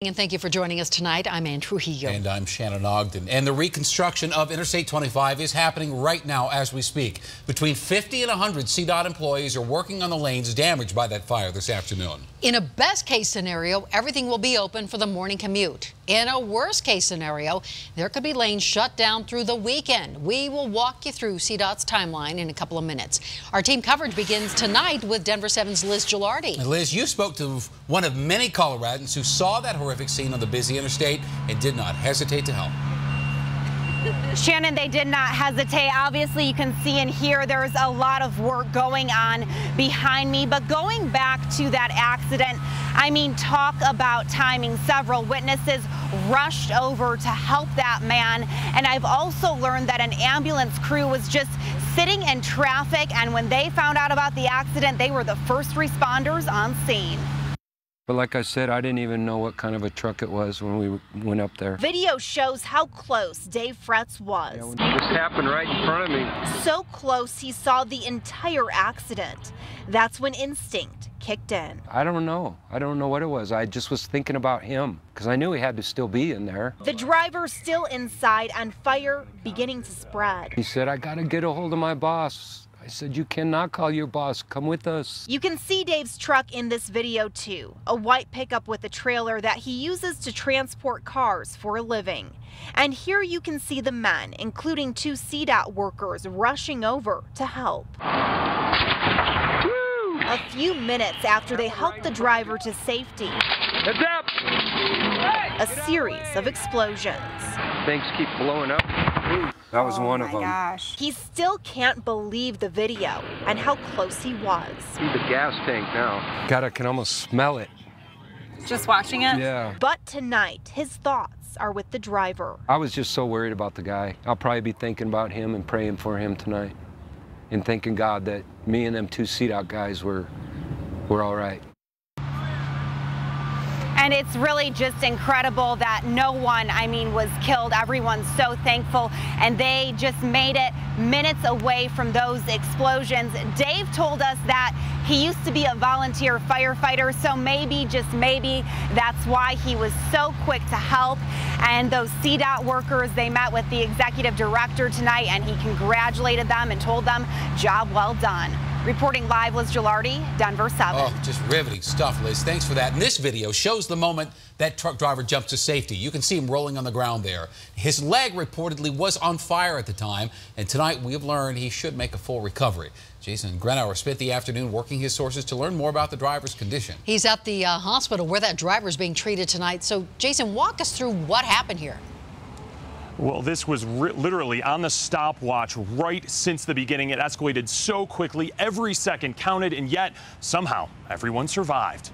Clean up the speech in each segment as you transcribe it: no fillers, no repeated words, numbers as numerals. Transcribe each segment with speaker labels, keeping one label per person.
Speaker 1: And thank you for joining us tonight. I'm Ann Trujillo.
Speaker 2: And I'm Shannon Ogden. And the reconstruction of Interstate 25 is happening right now as we speak. Between 50 and 100 CDOT employees are working on the lanes damaged by that fire this afternoon.
Speaker 1: In a best case scenario, everything will be open for the morning commute. In a worst case scenario, there could be lanes shut down through the weekend. We will walk you through CDOT's timeline in a couple of minutes. Our team coverage begins tonight with Denver 7's Liz Gilardi.
Speaker 2: And Liz, you spoke to one of many Coloradans who saw that horrific scene on the busy interstate and did not hesitate to help.
Speaker 3: Shannon, they did not hesitate. Obviously, you can see and hear there's a lot of work going on behind me. But going back to that accident, I mean, talk about timing. Several witnesses rushed over to help that man. And I've also learned that an ambulance crew was just sitting in traffic. And when they found out about the accident, they were the first responders on scene.
Speaker 4: But like I said, I didn't even know what kind of a truck it was when we went up there.
Speaker 3: Video shows how close Dave Fretz was.
Speaker 4: This happened right in front of me.
Speaker 3: So close he saw the entire accident. That's when instinct kicked in.
Speaker 4: I don't know. I don't know what it was. I just was thinking about him because I knew he had to still be in there.
Speaker 3: The driver still inside and fire beginning to spread.
Speaker 4: He said, I got to get a hold of my boss. I said, you cannot call your boss. Come with us.
Speaker 3: You can see Dave's truck in this video too, a white pickup with a trailer that he uses to transport cars for a living. And here you can see the men, including two CDOT workers, rushing over to help. A few minutes after they helped the driver to safety, a series of explosions.
Speaker 4: Things keep blowing up. That was one of them.
Speaker 3: Gosh. He still can't believe the video and how close he was.
Speaker 4: See the gas tank now. God, I can almost smell it.
Speaker 3: Just watching it?
Speaker 4: Yeah.
Speaker 3: But tonight, his thoughts are with the driver.
Speaker 4: I was just so worried about the guy. I'll probably be thinking about him and praying for him tonight. And thanking God that me and them two CDOT guys were all right.
Speaker 3: And it's really just incredible that no one, was killed. Everyone's so thankful, and they just made it minutes away from those explosions. Dave told us that he used to be a volunteer firefighter, so maybe, just maybe, that's why he was so quick to help. And those CDOT workers, they met with the executive director tonight, and he congratulated them and told them, job well done. Reporting live, Liz Gilardi, Denver 7.
Speaker 2: Oh, just riveting stuff, Liz. Thanks for that. And this video shows the moment that truck driver jumps to safety. You can see him rolling on the ground there. His leg reportedly was on fire at the time, and tonight we have learned he should make a full recovery. Jason Grenauer spent the afternoon working his sources to learn more about the driver's condition.
Speaker 1: He's at the hospital where that driver is being treated tonight. So, Jason, walk us through what happened here.
Speaker 5: Well, this was literally on the stopwatch right since the beginning. It escalated so quickly, every second counted, and yet somehow everyone survived.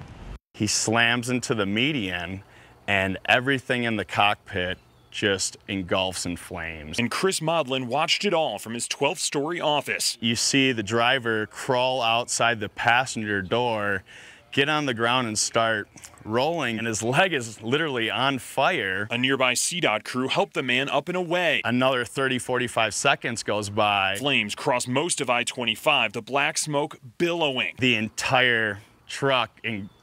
Speaker 6: He slams into the median, and everything in the cockpit just engulfs in flames.
Speaker 5: And Chris Modlin watched it all from his 12th-story office.
Speaker 6: You see the driver crawl outside the passenger door, get on the ground and start rolling, and his leg is literally on fire.
Speaker 5: A nearby CDOT crew helped the man up and away.
Speaker 6: Another 30-45 seconds goes by.
Speaker 5: Flames cross most of I-25, the black smoke billowing.
Speaker 6: The entire truck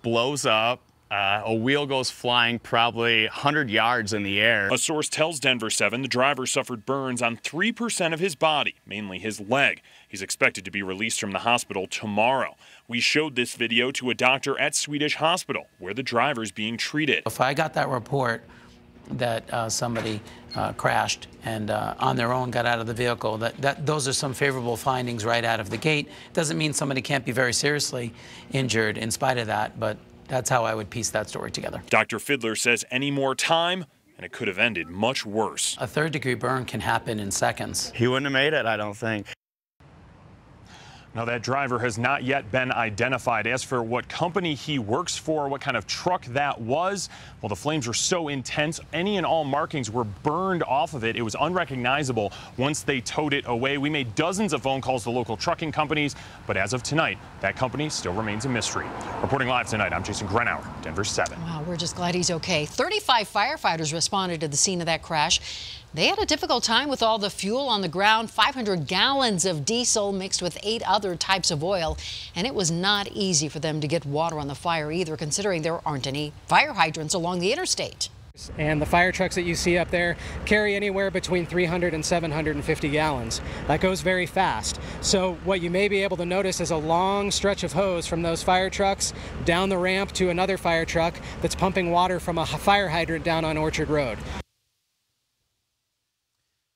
Speaker 6: blows up. A wheel goes flying probably 100 yards in the air.
Speaker 5: A source tells Denver 7 the driver suffered burns on 3% of his body, mainly his leg. He's expected to be released from the hospital tomorrow. We showed this video to a doctor at Swedish Hospital, where the driver's being treated.
Speaker 7: If I got that report that somebody crashed and on their own got out of the vehicle, those are some favorable findings right out of the gate. Doesn't mean somebody can't be very seriously injured in spite of that, but that's how I would piece that story together.
Speaker 5: Dr. Fidler says any more time, and it could have ended much worse.
Speaker 7: A third-degree burn can happen in seconds.
Speaker 6: He wouldn't have made it, I don't think.
Speaker 5: Now, that driver has not yet been identified. As for what company he works for, what kind of truck that was, well, the flames were so intense, any and all markings were burned off of it. It was unrecognizable once they towed it away. We made dozens of phone calls to local trucking companies, but as of tonight, that company still remains a mystery. Reporting live tonight, I'm Jason Grenauer, Denver 7.
Speaker 1: Wow, we're just glad he's okay. 35 firefighters responded to the scene of that crash. They had a difficult time with all the fuel on the ground, 500 gallons of diesel mixed with 8 other other types of oil. And it was not easy for them to get water on the fire either, considering there aren't any fire hydrants along the interstate.
Speaker 8: And the fire trucks that you see up there carry anywhere between 300 and 750 gallons. That goes very fast. So what you may be able to notice is a long stretch of hose from those fire trucks down the ramp to another fire truck that's pumping water from a fire hydrant down on Orchard Road.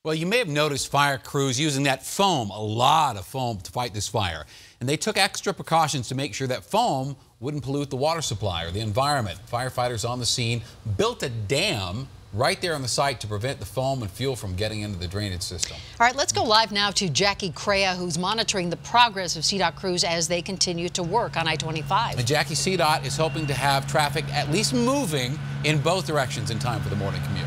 Speaker 2: Well, you may have noticed fire crews using that foam, a lot of foam, to fight this fire. And they took extra precautions to make sure that foam wouldn't pollute the water supply or the environment. Firefighters on the scene built a dam right there on the site to prevent the foam and fuel from getting into the drainage system.
Speaker 1: All right, let's go live now to Jackie Crea, who's monitoring the progress of CDOT crews as they continue to work on I-25.
Speaker 2: And Jackie, CDOT is hoping to have traffic at least moving in both directions in time for the morning commute.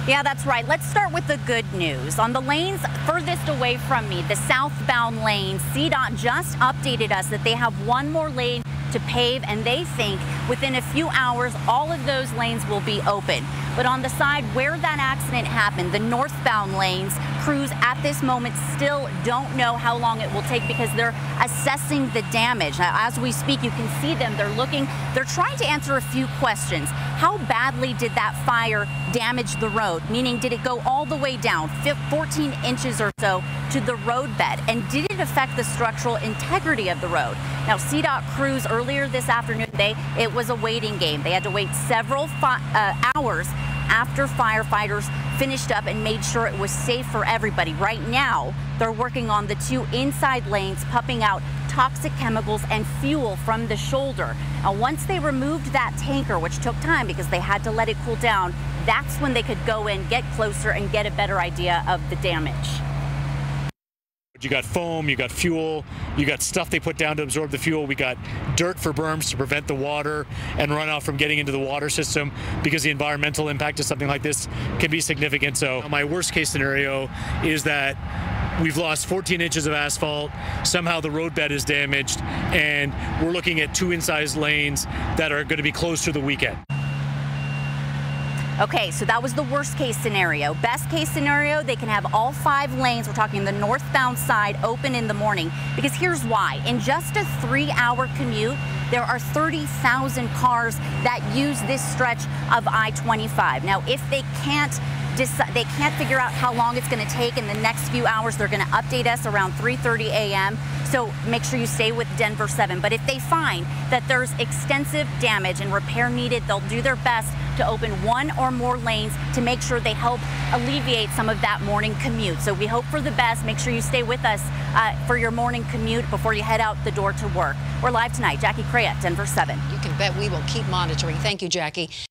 Speaker 3: Yeah, that's right. Let's start with the good news. On the lanes furthest away from me, the southbound lanes, CDOT just updated us that they have one more lane to pave, and they think within a few hours all of those lanes will be open. But on the side where that accident happened, the northbound lanes, crews at this moment still don't know how long it will take because they're assessing the damage. Now, as we speak, you can see them. They're trying to answer a few questions. How badly did that fire damage the road? Meaning, did it go all the way down 14 inches or so to the road bed? And did it affect the structural integrity of the road? Now, CDOT crews earlier this afternoon, it was a waiting game. They had to wait several hours after firefighters finished up and made sure it was safe for everybody. Right now, they're working on the two inside lanes, pumping out toxic chemicals and fuel from the shoulder. Now, once they removed that tanker, which took time because they had to let it cool down, that's when they could go in, get closer, and get a better idea of the damage.
Speaker 9: You got foam, you got fuel, you got stuff they put down to absorb the fuel. We got dirt for berms to prevent the water and runoff from getting into the water system, because the environmental impact of something like this can be significant. So my worst case scenario is that we've lost 14 inches of asphalt, somehow the roadbed is damaged, and we're looking at two inside lanes that are going to be closed through the weekend.
Speaker 3: Okay, so that was the worst case scenario. Best case scenario, they can have all 5 lanes, we're talking the northbound side, open in the morning. Because here's why. In just a 3-hour commute, there are 30,000 cars that use this stretch of I-25. Now, if they can't figure out how long it's going to take in the next few hours, they're going to update us around 3:30 a.m. So make sure you stay with Denver 7. But if they find that there's extensive damage and repair needed, they'll do their best to open 1 or more lanes to make sure they help alleviate some of that morning commute. So we hope for the best. Make sure you stay with us for your morning commute before you head out the door to work. We're live tonight. Jackie Crea, Denver 7.
Speaker 1: You can bet we will keep monitoring. Thank you, Jackie.